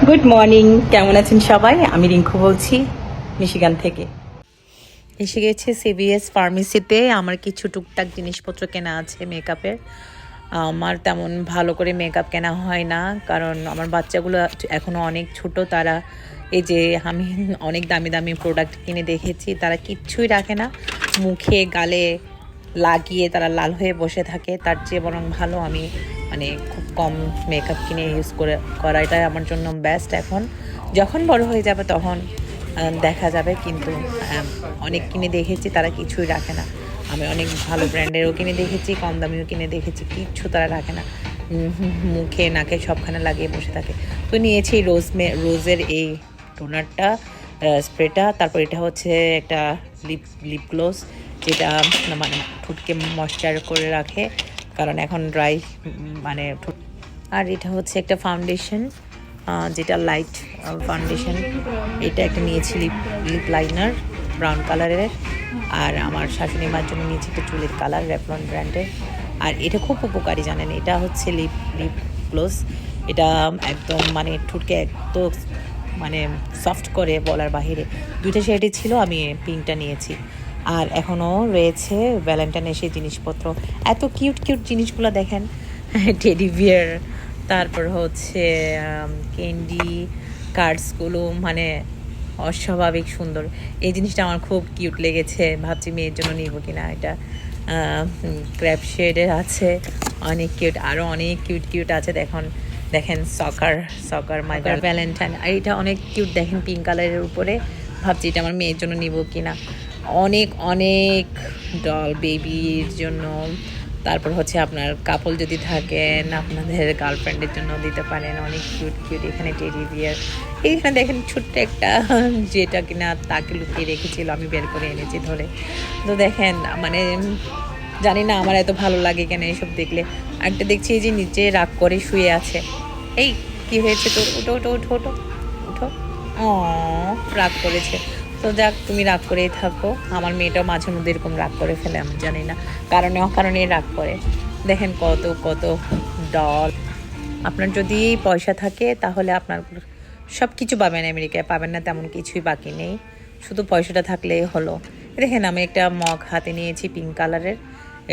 Good morning, কেমন আছেন সবাই? আমি রিঙ্কু বলছি মিশিগান থেকে। এসে গেছে সিবিএস ফার্মেসিতে। আমার কিছু টুকটাক জিনিসপত্র কেনা আছে মেকআপের। আমার তেমন ভালো করে মেকআপ কেনা হয় না, কারণ আমার বাচ্চাগুলো এখনও অনেক ছোট। তারা এই যে আমি অনেক দামি দামি প্রোডাক্ট কিনে দেখেছি, তারা কিচ্ছুই রাখে না, মুখে গালে লাগিয়ে তারা লাল হয়ে বসে থাকে। তার চেয়ে বরং ভালো আমি খুব কম মেকআপ কিনে ইউজ করা এটাই আমার জন্য বেস্ট। এখন যখন বড় হয়ে যাবে তখন দেখা যাবে, কিন্তু অনেক কিনে দেখেছি তারা কিছুই রাখে না। আমি অনেক ভালো ব্র্যান্ডেরও কিনে দেখেছি, কম দামিও কিনে দেখেছি, কিচ্ছু তারা রাখে না। মুখে নাকে সবখানে লাগিয়ে বসে থাকে। তো নিয়েছি রোজের এই টোনারটা, স্প্রেটা। তারপর এটা হচ্ছে একটা লিপ গ্লোস, যেটা মানে ঠোঁটকে ময়শ্চার করে রাখে, কারণ এখন ড্রাই ঠোঁট। আর এটা হচ্ছে একটা ফাউন্ডেশন, যেটা লাইট ফাউন্ডেশন। এটা একটা নিয়েছি লিপ লাইনার ব্রাউন কালারের। আর আমার শাশুড়ি মার জন্য নিয়েছি একটা চুলের কালার রেভলন ব্র্যান্ডের। আর এটা খুব উপকারী জানেন, এটা হচ্ছে লিপ গ্লোস। এটা একদম ঠোঁটকে একদম সফট করে বলার বাহিরে। দুইটা শেডই ছিল, আমি পিঙ্কটা নিয়েছি। আর এখনও রয়েছে ভ্যালেন্টাইন সেই জিনিসপত্র। এত কিউট কিউট জিনিসগুলো দেখেন, টেডি বিয়ার, তারপর হচ্ছে ক্যান্ডি, কার্ডসগুলো অস্বাভাবিক সুন্দর। এই জিনিসটা আমার খুব কিউট লেগেছে, ভাবছি মেয়ের জন্য নিব কিনা। এটা ক্র্যাপ শেডের আছে, অনেক কিউট। আরও অনেক কিউট কিউট আছে, দেখেন সকার মাই ভ্যালেন্টাইন। আর এটা অনেক কিউট, দেখেন পিঙ্ক কালারের উপরে। ভাবছি এটা আমার মেয়ের জন্য নিব কিনা। অনেক অনেক ডল বেবির জন্য। তারপর হচ্ছে আপনার কাপল যদি থাকেন, আপনাদের গার্লফ্রেন্ডের জন্য দিতে পারেন। অনেক কিউট কিউট এখানে টেডি বিয়ার। এইখানে দেখেন ছোট্ট একটা, যেটা কিনা তাকে লুকিয়ে রেখেছিল, আমি বের করে এনেছি ধরে। তো দেখেন জানি না আমার এত ভালো লাগে কেন এইসব দেখলে। একটা দেখছি যে নিচে রাগ করে শুয়ে আছে। এই কি হয়েছে তোর? উঠো উঠো উঠো উঠো উঠো। ও, রাগ করেছে। তো যাক, তুমি রাগ করেই থাকো। আমার মেয়েটাও মাঝে মধ্যে এরকম রাগ করে ফেলে, আমি জানি না কারণে অকারণে রাগ করে। দেখেন কত কত ডল। আপনার যদি পয়সা থাকে তাহলে আপনার সব কিছু পাবেন আমেরিকায়, পাবেন না তেমন কিছুই বাকি নেই, শুধু পয়সাটা থাকলেই হলো। দেখেন আমি একটা মগ হাতে নিয়েছি পিঙ্ক কালারের,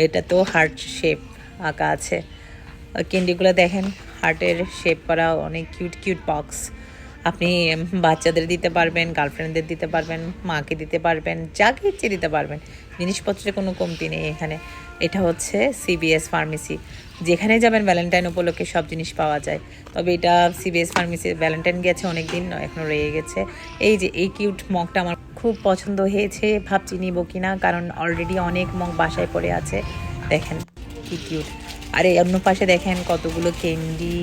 এটা তো হার্ট শেপ আঁকা আছে। ক্যান্ডিগুলো দেখেন হার্টের শেপ করা, অনেক কিউট কিউট বক্স। আপনি বাচ্চাদের দিতে পারবেন, গার্লফ্রেন্ডদের দিতে পারবেন, মাকে দিতে পারবেন, যাকে ইচ্ছে দিতে পারবেন। জিনিসপত্রের কোনো কমতি নেই এখানে। এটা হচ্ছে সিবিএস ফার্মেসি। যেখানে যাবেন ভ্যালেন্টাইন উপলক্ষে সব জিনিস পাওয়া যায়। তবে এটা সিবিএস ফার্মেসি, ভ্যালেন্টাইন গেছে অনেক দিন, এখনও রয়ে গেছে। এই যে এই কিউট মগটা আমার খুব পছন্দ হয়েছে, ভাবছি নিব কিনা, কারণ অলরেডি অনেক মগ বাসায় পড়ে আছে। দেখেন কি কিউট। আর এই অন্য পাশে দেখেন কতগুলো ক্যান্ডি।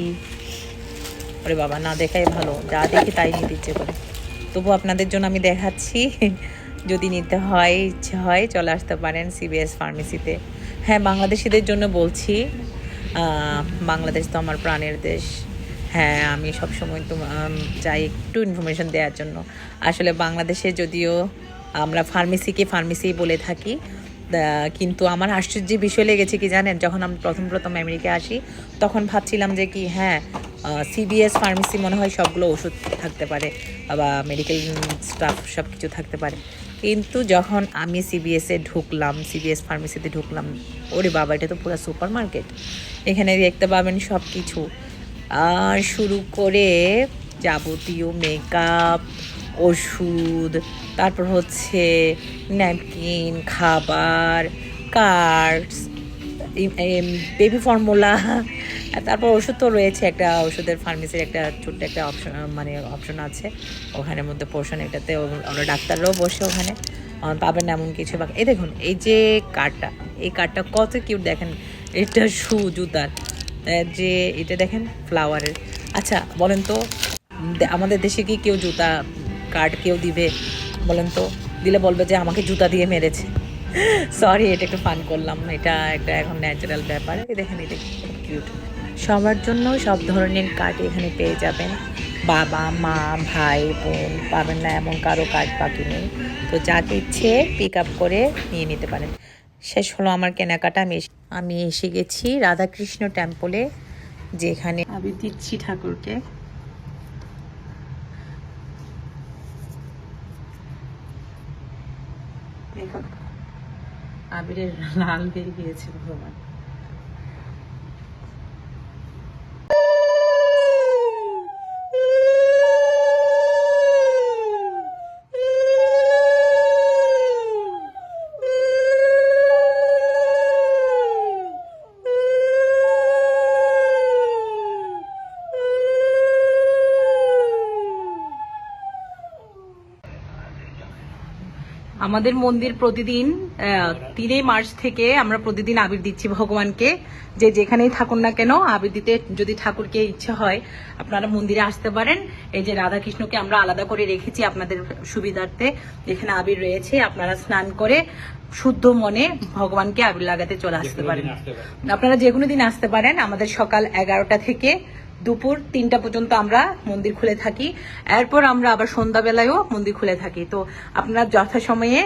ওরে বাবা, না দেখাই ভালো, যা দেখি তাই নিতে ইচ্ছে করে। তবু আপনাদের জন্য আমি দেখাচ্ছি, যদি নিতে হয়, ইচ্ছে হয়, চলে আসতে পারেন সিবিএস ফার্মেসিতে। হ্যাঁ, বাংলাদেশিদের জন্য বলছি, বাংলাদেশ তো আমার প্রাণের দেশ। হ্যাঁ, আমি সবসময় তো চাই একটু ইনফরমেশন দেওয়ার জন্য। আসলে বাংলাদেশে যদিও আমরা ফার্মেসিকে ফার্মেসি বলে থাকি, কিন্তু আমার আশ্চর্যের বিষয় লেগেছে কি জানেন, যখন আমি প্রথম আমেরিকায় আসি তখন ভাবছিলাম যে কি, হ্যাঁ সিবিএস ফার্মেসি মনে হয় সবগুলো ওষুধ থাকতে পারে বা মেডিকেল স্টাফ সব কিছু থাকতে পারে। কিন্তু যখন আমি সিবিএস ফার্মেসিতে ঢুকলাম, ওরে বাবা, এটা তো পুরো সুপার মার্কেট। এখানে দেখতে পাবেন সব কিছু, আর শুরু করে যাবতীয় মেকআপ, ওষুধ, তারপর হচ্ছে ন্যাপকিন, খাবার, কার্ডস, বেবি ফর্মুলা। তারপর ওষুধ তো রয়েছে, একটা ওষুধের ফার্মেসির একটা ছোট্ট একটা অপশন আছে ওখানের মধ্যে, পোর্শন। এটাতে ওরা ডাক্তাররাও বসে ওখানে, পাবেন না এমন কিছু। এই দেখুন এই যে এই কার্ডটা কত কিউট, দেখেন এটা জুতার, যে এটা দেখেন ফ্লাওয়ারের। আচ্ছা বলেন তো, আমাদের দেশে কি কেউ জুতা কার্ড কেউ দিবে? বলেন তো, দিলে বলবে যে আমাকে জুতা দিয়ে মেরেছে। সরি, এটা একটু ফান করলাম, এটা একটা এখন ন্যাচারাল ব্যাপার। এই দেখেন এটা খুব কিউট। সবার জন্য সব ধরনের কার্ড এখানে পেয়ে যাবেন। বাবা মা ভাই বোন, পাবেন না এমন কারো কার্ড বাকি নেই। তো যাকে ইচ্ছে পিক আপ করে নিয়ে নিতে পারেন। শেষ হলো আমার কেনাকাটা। আমি এসে গেছি রাধাকৃষ্ণ টেম্পলে, যেখানে আমি দিচ্ছি ঠাকুরকে। দেখুন আবিরের লাল বেরিয়ে গিয়েছে ভগবান। আমাদের মন্দির প্রতিদিন 3 মার্চ থেকে আমরা প্রতিদিন আবির দিচ্ছি ভগবানকে। যে যেখানেই থাকুন না কেন আবির দিতে যদি ঠাকুরকে ইচ্ছে হয় আপনারা মন্দিরে আসতে পারেন। এই যে রাধা কৃষ্ণকে আমরা আলাদা করে রেখেছি আপনাদের সুবিধার্থে, যেখানে আবির রয়েছে। আপনারা স্নান করে শুদ্ধ মনে ভগবানকে আবির লাগাতে চলে আসতে পারেন। আপনারা যে কোনো দিন আসতে পারেন। আমাদের সকাল 11টা থেকে দুপুর 3টা পর্যন্ত আমরা মন্দির খুলে থাকি। এরপর আমরা আবার সন্ধ্যাবেলায়ও মন্দির খুলে থাকি। তো আপনারা যথাসময়ে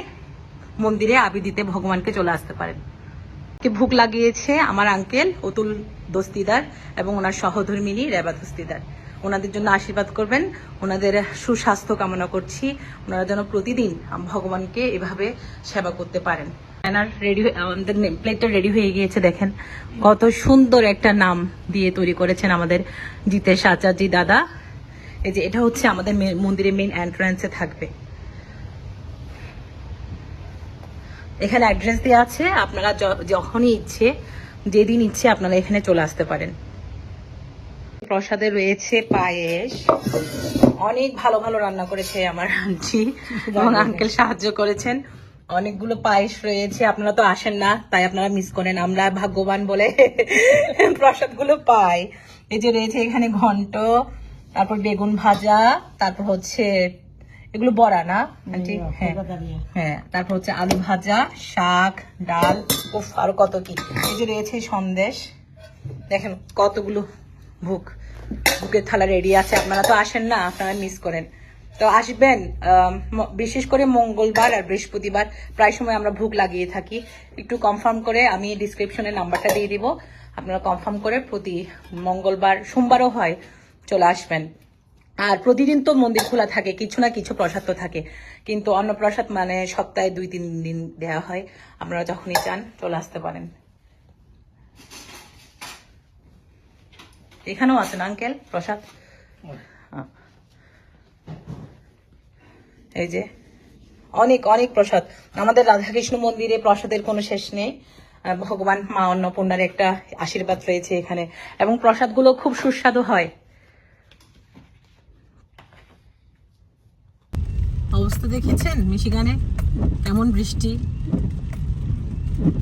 মন্দিরে আবির দিতে ভগবানকে চলে আসতে পারেন। ভোগ লাগিয়েছে আমার আঙ্কেল অতুল দস্তিদার এবং ওনার সহধর্মিনী রেবা দস্তিদার। ওনাদের জন্য আশীর্বাদ করবেন, ওনাদের সুস্বাস্থ্য কামনা করছি। ওনারা যেন প্রতিদিন ভগবানকে এভাবে সেবা করতে পারেন। রেডি, আমাদের নেম প্লেটটা রেডি হয়ে গিয়েছে। দেখেন কত সুন্দর একটা নাম দিয়ে তৈরি করেছেন আমাদের জিতেশ আচার্যি দাদা। এই যে এটা হচ্ছে আমাদের মন্দিরের মেইন এন্ট্রান্সে থাকবে। এখানে অ্যাড্রেস দেওয়া আছে, আপনারা যখনই ইচ্ছে যেদিন ইচ্ছে আপনারা এখানে চলে আসতে পারেন। প্রসাদে রয়েছে পায়েস, অনেক ভালো ভালো রান্না করেছে আমার আন্টি এবং আঙ্কেল সাহায্য করেছেন। অনেকগুলো পায়েস রয়েছে, আপনারা তো আসেন না তাই আপনারা মিস করেন। আমরা ভাগ্যবান বলে প্রসাদগুলো পাই। এই যে রয়েছে এখানে ঘন্ট, তারপর বেগুন ভাজা, তারপর হচ্ছে এগুলো বড়া না আন্টি? হ্যাঁ, তারপর হচ্ছে আলু ভাজা, শাক, ডাল, উফ আরো কত কি। এই যে রয়েছে সন্দেশ, দেখেন কতগুলো ভুকের থালা রেডি আছে। আপনারা তো আসেন না, আপনারা মিস করেন। তো আসবেন, বিশেষ করে মঙ্গলবার আর বৃহস্পতিবার প্রায় সময় আমরা ভোগ লাগিয়ে থাকি। একটু কনফার্ম করে আমি ডিসক্রিপশনে নাম্বারটা দিয়ে দিব, আপনারা কনফার্ম করে প্রতি মঙ্গলবার, সোমবারও হয়, চলে আসবেন। আর প্রতিদিন তো মন্দির খোলা থাকে, কিছু না কিছু প্রসাদ তো থাকে, কিন্তু অন্নপ্রসাদ মানে সপ্তাহে 2-3 দিন দেওয়া হয়। আপনারা যখনই চান চলে আসতে পারেন। এখানেও আছেন আঙ্কেল প্রসাদ। এই যে অনেক অনেক প্রসাদ। আমাদের রাধাকৃষ্ণ মন্দিরে প্রসাদের কোনো শেষ নেই। ভগবান মা অন্নপূর্ণার একটা আশীর্বাদ রয়েছে এখানে, এবং প্রসাদগুলো খুব সুস্বাদু হয়। অবস্থা দেখেছেন মিশিগানে কেমন বৃষ্টি,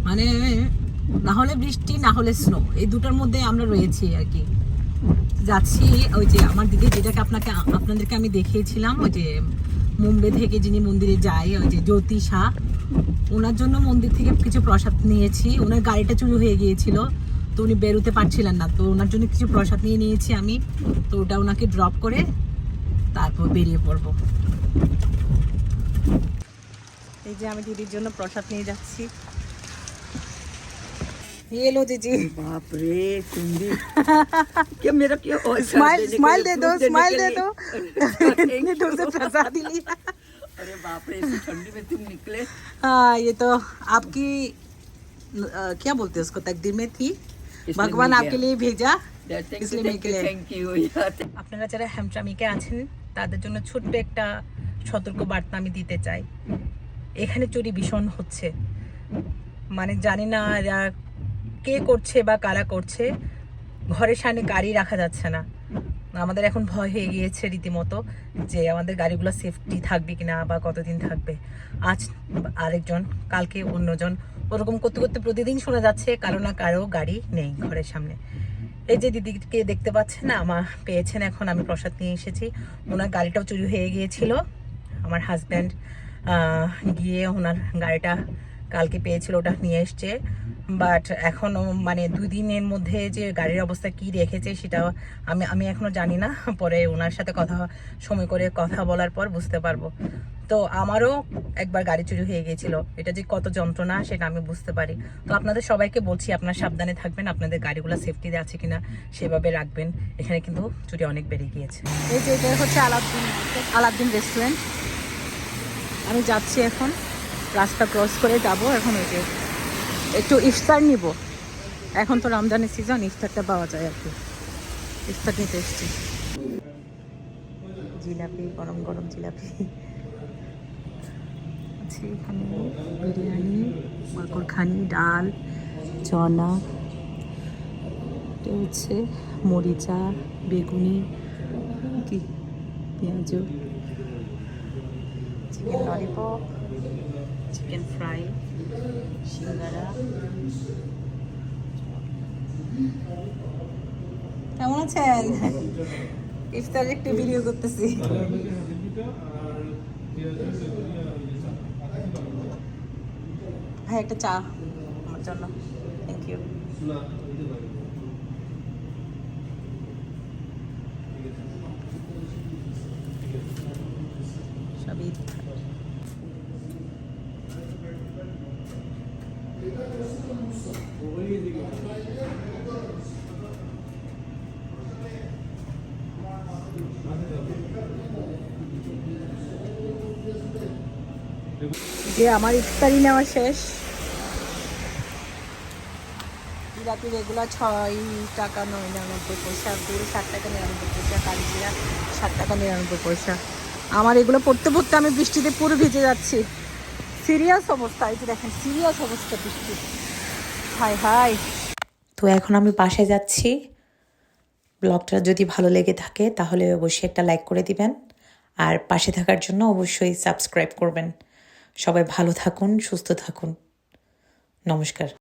মানে না হলে বৃষ্টি না হলে স্নো, এই দুটার মধ্যে আমরা রয়েছি আর কি। যাচ্ছি ওই যে আমার দিদি যেটাকে আপনাদেরকে আমি দেখিয়েছিলাম, ওই যে মুম্বাই থেকে যিনি মন্দিরে যায়, ওই যে জ্যোতি শাহ, ওনার জন্য মন্দির থেকে কিছু প্রসাদ নিয়েছি। ওনার গাড়িটা চুরি হয়ে গিয়েছিল, তো উনি বেরোতে পারছিলেন না, তো ওনার জন্য কিছু প্রসাদ নিয়ে নিয়েছি আমি। তো ওটা ওনাকে ড্রপ করে তারপর বেরিয়ে পড়বো। এই যে আমি দিদির জন্য প্রসাদ নিয়ে যাচ্ছি। ये लो जीजी। बाप रे तुम भी क्या मेरा क्या स्माइल दे दो, स्माइल दे दो। इतने दूर से प्रसाद ही लिया। अरे बाप रे इस ठंडी में तुम निकले। हाँ, ये तो आपकी क्या बोलते हैं उसको, तकदीर में थी, भगवान आपके लिए भेजा, इसलिए मैं के लिए। Thank you. আপনারা যারা হ্যামচামিকে আছেন তাদের জন্য ছোট্ট একটা সতর্ক বার্তা আমি দিতে চাই। এখানে চুরি ভীষণ হচ্ছে, মানে জানি না কে করছে বা কারা করছে। ঘরের সামনে গাড়ি রাখা যাচ্ছে না। আমাদের এখন ভয় হয়ে গিয়েছে রীতিমতো যে আমাদের গাড়িগুলো সেফটি থাকবে কিনা বা কতদিন থাকবে। আজ আরেকজন, কালকে অন্যজন, ওরকম করতে করতে প্রতিদিন শোনা যাচ্ছে কারো না কারো গাড়ি নেই ঘরের সামনে। এই যে দিদিকে দেখতে পাচ্ছেন না, আমার পেয়েছেন, এখন আমি প্রসাদ নিয়ে এসেছি। ওনার গাড়িটাও চুরি হয়ে গিয়েছিল। আমার হাজব্যান্ড গিয়ে ওনার গাড়িটা কালকে পেয়েছিল, ওটা নিয়ে এসছে। বাট এখন মানে 2 দিনের মধ্যে যে গাড়ির অবস্থা কি রেখেছে সেটা আমি এখনো জানি না। পরে ওনার সাথে সময় করে কথা বলার পর বুঝতে পারবো। তো আমারও একবার গাড়ি চুরি হয়ে গিয়েছিল, এটা যে কত যন্ত্রণা সেটা আমি বুঝতে পারি। তো আপনাদের সবাইকে বলছি আপনারা সাবধানে থাকবেন, আপনাদের গাড়িগুলো সেফটিতে আছে কিনা সেভাবে রাখবেন। এখানে কিন্তু চুরি অনেক বেড়ে গিয়েছে। এই যে এটা হচ্ছে আলাউদ্দিন রেস্টুরেন্ট। আমি যাচ্ছি এখন। রাস্তা ক্রস করে যাব এখন। ওই যে একটু ইফতার নিব, এখন তো রমজানের সিজন, ইফতারটা পাওয়া যায় আর কি। ইফতার নিতে এসছি। জিলাপি, গরম গরম জিলাপি আছে এখানে, বিরিয়ানি, মাকড়খানি, ডাল, চনা, এটা হচ্ছে মরিচা, বেগুনি, কি পেঁয়াজ, চিকেন ললিপপ, চিকেন ফ্রাই, সিঙ্গারা। কেমন আছেন? ইফতার একটু ভিডিও করতেছি। ভাই একটা চা আমার জন্য, থ্যাংক ইউ। সবই যে আমার ইফতারি নেওয়া শেষ। জিলাপির এগুলো 6 টাকা 99 পয়সা, গুড় 7 টাকা 99 পয়সা, কালিজিরা 7 টাকা 99 পয়সা। আমার এগুলো পড়তে পড়তে আমি বৃষ্টিতে পুরো ভিজে যাচ্ছি। সিরিয়াস অবস্থা, এই যে দেখেন সিরিয়াস অবস্থা বৃষ্টি। High high. তো এখন আমি বাসায় যাচ্ছি। ব্লগটা যদি ভালো লেগে থাকে তাহলে অবশ্যই একটা লাইক করে দিবেন, আর পাশে থাকার জন্য অবশ্যই সাবস্ক্রাইব করবেন। সবাই ভালো থাকুন, সুস্থ থাকুন। নমস্কার।